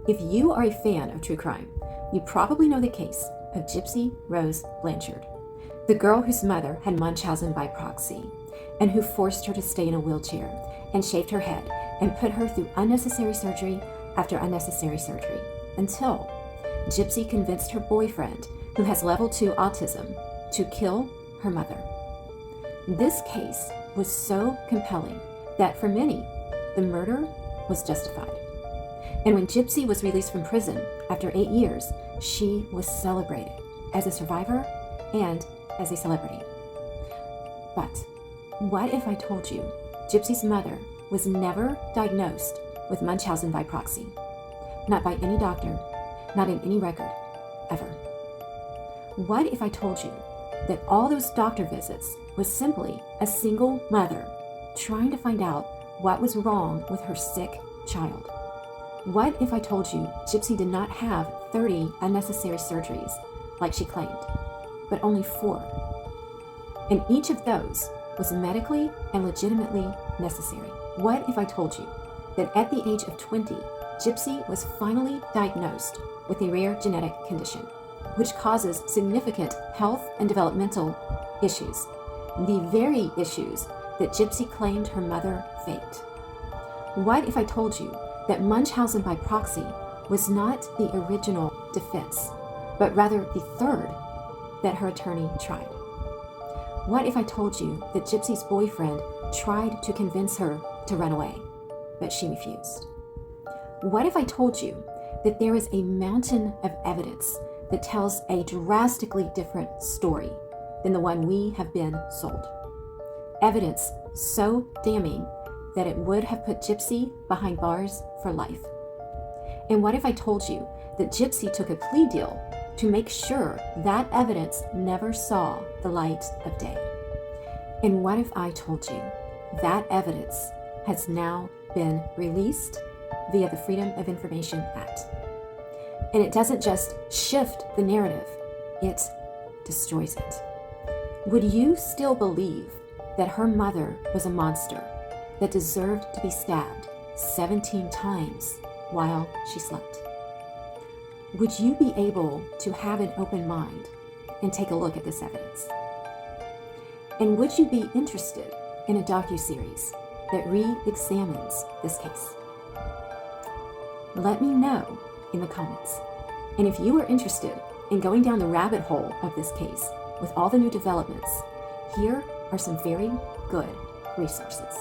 If you are a fan of true crime, you probably know the case of Gypsy Rose Blanchard, the girl whose mother had Munchausen by proxy, and who forced her to stay in a wheelchair and shaved her head and put her through unnecessary surgery after unnecessary surgery, until Gypsy convinced her boyfriend, who has level 2 autism, to kill her mother. This case was so compelling that for many, the murder was justified. And when Gypsy was released from prison after 8 years, she was celebrated as a survivor and as a celebrity. But what if I told you Gypsy's mother was never diagnosed with Munchausen by proxy? Not by any doctor, not in any record, ever. What if I told you that all those doctor visits was simply a single mother trying to find out what was wrong with her sick child? What if I told you Gypsy did not have 30 unnecessary surgeries like she claimed, but only 4? And each of those was medically and legitimately necessary. What if I told you that at the age of 20, Gypsy was finally diagnosed with a rare genetic condition, which causes significant health and developmental issues, the very issues that Gypsy claimed her mother faked? What if I told you that Munchausen by proxy was not the original defense, but rather the third that her attorney tried? What if I told you that Gypsy's boyfriend tried to convince her to run away, but she refused? What if I told you that there is a mountain of evidence that tells a drastically different story than the one we have been sold? Evidence so damning that it would have put Gypsy behind bars for life. And what if I told you that Gypsy took a plea deal to make sure that evidence never saw the light of day? And what if I told you that evidence has now been released via the Freedom of Information Act? And it doesn't just shift the narrative, it destroys it. Would you still believe that her mother was a monster that deserved to be stabbed 17 times while she slept? Would you be able to have an open mind and take a look at this evidence? And would you be interested in a docuseries that re-examines this case? Let me know in the comments. And if you are interested in going down the rabbit hole of this case with all the new developments, here are some very good resources.